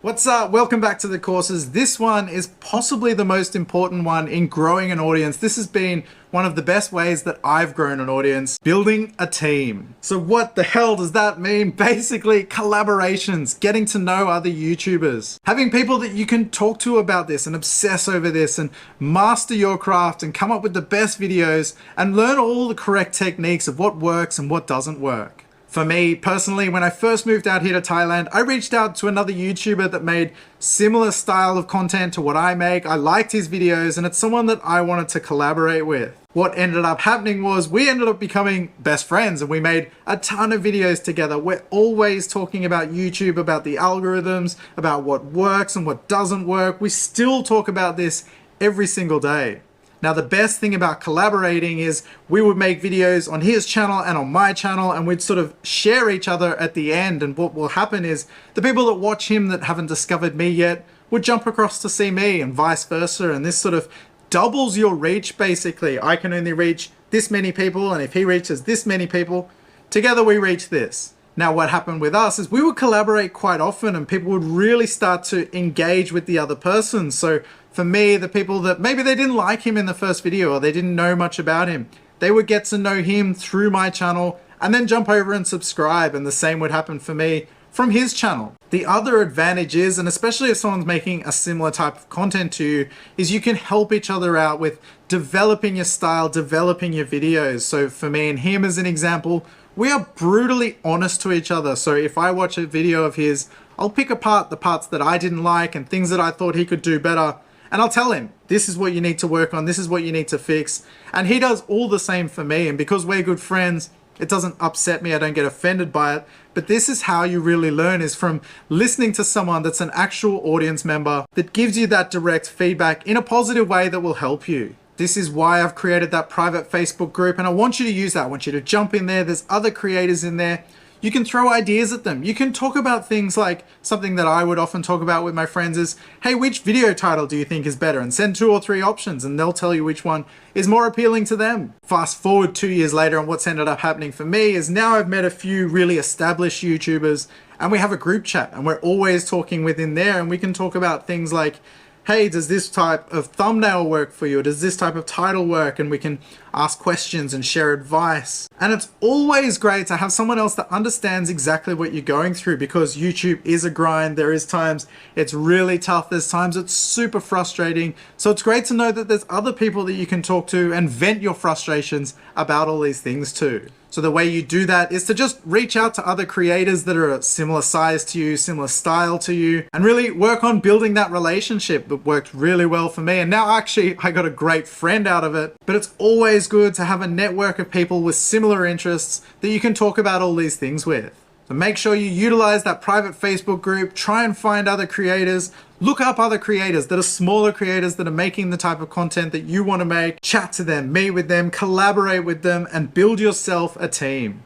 What's up? Welcome back to the courses. This one is possibly the most important one in growing an audience. This has been one of the best ways that I've grown an audience, building a team. So what the hell does that mean? Basically, collaborations, getting to know other YouTubers, having people that you can talk to about this and obsess over this and master your craft and come up with the best videos and learn all the correct techniques of what works and what doesn't work. For me personally, when I first moved out here to Thailand, I reached out to another YouTuber that made similar style of content to what I make. I liked his videos and it's someone that I wanted to collaborate with. What ended up happening was we ended up becoming best friends and we made a ton of videos together. We're always talking about YouTube, about the algorithms, about what works and what doesn't work. We still talk about this every single day. Now, the best thing about collaborating is we would make videos on his channel and on my channel and we'd sort of share each other at the end. And what will happen is the people that watch him that haven't discovered me yet would jump across to see me and vice versa. And this sort of doubles your reach, basically. I can only reach this many people, and if he reaches this many people, together we reach this. Now, what happened with us is we would collaborate quite often and people would really start to engage with the other person. So for me, the people that maybe they didn't like him in the first video or they didn't know much about him, they would get to know him through my channel and then jump over and subscribe. And the same would happen for me from his channel. The other advantage is, and especially if someone's making a similar type of content to you, is you can help each other out with developing your style, developing your videos. So for me and him as an example, we are brutally honest to each other. So if I watch a video of his, I'll pick apart the parts that I didn't like and things that I thought he could do better. And I'll tell him, this is what you need to work on, this is what you need to fix. And he does all the same for me. And because we're good friends, it doesn't upset me, I don't get offended by it. But this is how you really learn, is from listening to someone that's an actual audience member that gives you that direct feedback in a positive way that will help you. This is why I've created that private Facebook group, and I want you to use that. I want you to jump in there. There's other creators in there. You can throw ideas at them. You can talk about things like something that I would often talk about with my friends is, hey, which video title do you think is better? And send 2 or 3 options and they'll tell you which one is more appealing to them. Fast forward 2 years later, and what's ended up happening for me is now I've met a few really established YouTubers and we have a group chat and we're always talking within there, and we can talk about things like, hey, does this type of thumbnail work for you? Or does this type of title work? And we can ask questions and share advice. And it's always great to have someone else that understands exactly what you're going through, because YouTube is a grind. There is times it's really tough. There's times it's super frustrating. So it's great to know that there's other people that you can talk to and vent your frustrations about all these things too. So the way you do that is to just reach out to other creators that are a similar size to you, similar style to you, and really work on building that relationship. That worked really well for me. And now actually I got a great friend out of it. But it's always good to have a network of people with similar interests that you can talk about all these things with. So make sure you utilize that private Facebook group, try and find other creators, look up other creators that are smaller creators that are making the type of content that you want to make, chat to them, meet with them, collaborate with them, and build yourself a team.